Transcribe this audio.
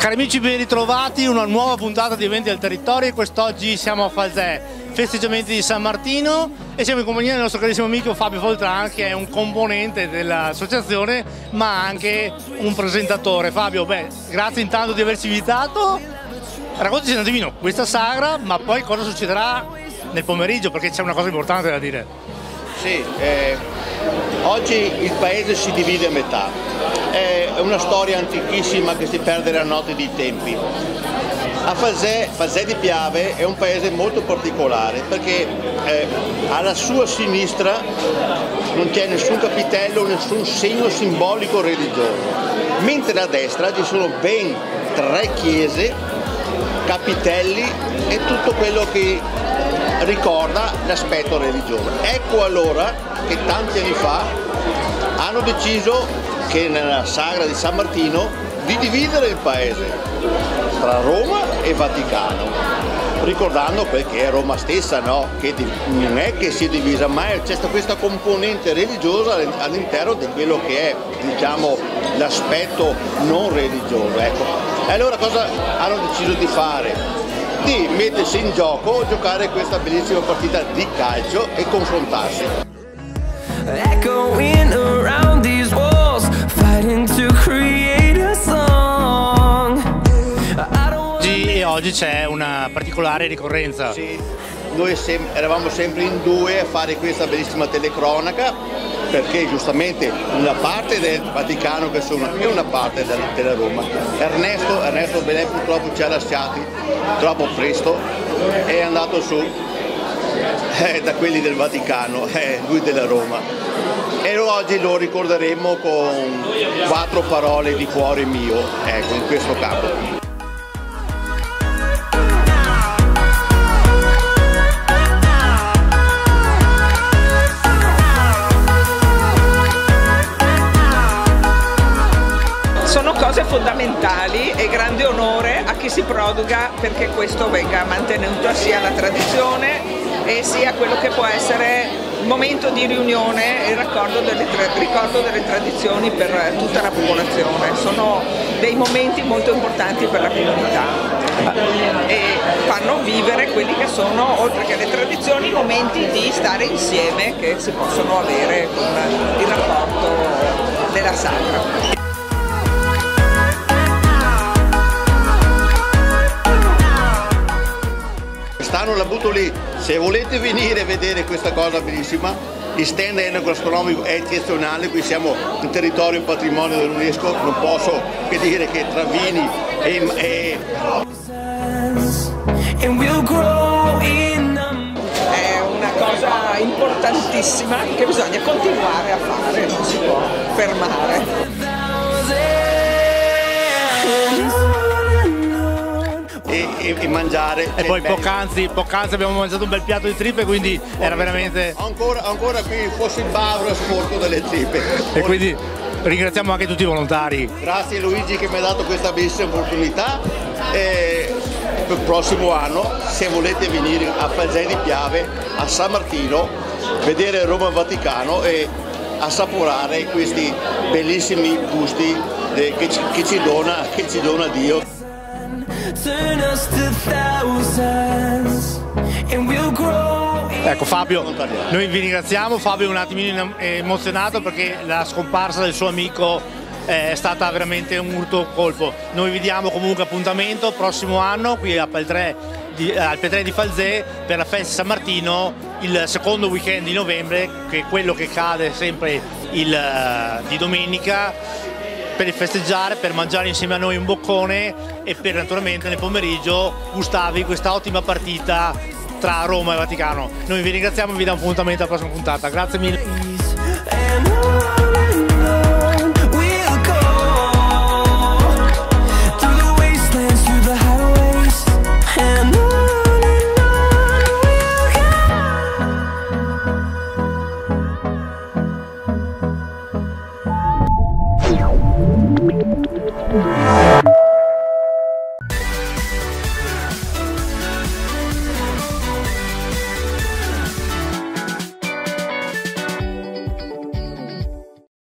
Cari amici, ben ritrovati, una nuova puntata di Eventi al Territorio. E quest'oggi siamo a Falzè, festeggiamenti di San Martino, e siamo in compagnia del nostro carissimo amico Fabio Foltran, che è un componente dell'associazione ma anche un presentatore. Fabio, grazie intanto di averci invitato. Raccontaci un attimino questa sagra, ma poi cosa succederà nel pomeriggio, perché c'è una cosa importante da dire. Sì, oggi il paese si divide a metà. È una storia antichissima che si perde nella notte dei tempi. A Falzè di Piave è un paese molto particolare perché alla sua sinistra non c'è nessun capitello, nessun segno simbolico religioso, mentre a destra ci sono ben 3 chiese, capitelli e tutto quello che ricorda l'aspetto religioso. Ecco allora che tanti anni fa hanno deciso che nella sagra di San Martino di dividere il paese tra Roma e Vaticano, ricordando quel che è Roma stessa, no? Che non è che si è divisa, ma c'è questa componente religiosa all'interno di quello che è, diciamo, l'aspetto non religioso. Ecco. E allora cosa hanno deciso di fare? Di mettersi in gioco, giocare questa bellissima partita di calcio e confrontarsi. Oggi c'è una particolare ricorrenza. Sì, noi eravamo sempre in 2 a fare questa bellissima telecronaca, perché giustamente una parte del Vaticano che sono e una parte della Roma. Ernesto Benè purtroppo ci ha lasciati troppo presto, è andato su da quelli del Vaticano, lui della Roma. E oggi lo ricorderemo con 4 parole di cuore mio, ecco, in questo campo. Sono cose fondamentali e grande onore a chi si prodiga perché questo venga mantenuto, sia la tradizione e sia quello che può essere il momento di riunione e ricordo delle tradizioni per tutta la popolazione. Sono dei momenti molto importanti per la comunità e fanno vivere quelli che sono, oltre che le tradizioni, momenti di stare insieme che si possono avere con il rapporto della sagra. La butto lì, se volete venire a vedere questa cosa bellissima, il stand enogastronomico è eccezionale, qui siamo in territorio patrimonio dell'UNESCO, non posso che dire che tra vini e... È una cosa importantissima che bisogna continuare a fare, non si può fermare. E mangiare. E poi poc'anzi abbiamo mangiato un bel piatto di tripe, quindi era veramente... Ancora qui fosse il bavero e sporco delle tripe. E quindi ringraziamo anche tutti i volontari. Grazie Luigi che mi ha dato questa bellissima opportunità. E per il prossimo anno, se volete venire a Falzè di Piave, a San Martino, vedere Roma Vaticano e assaporare questi bellissimi gusti che ci dona Dio. Ecco Fabio, noi vi ringraziamo. Fabio è un attimino emozionato perché la scomparsa del suo amico è stata veramente un urto colpo. Noi vi diamo comunque appuntamento prossimo anno qui al Peltrè di Falzè per la festa San Martino, il secondo weekend di novembre, che è quello che cade sempre di domenica, per festeggiare, per mangiare insieme a noi un boccone e per naturalmente nel pomeriggio gustarvi questa ottima partita tra Roma e Vaticano. Noi vi ringraziamo e vi diamo appuntamento alla prossima puntata. Grazie mille.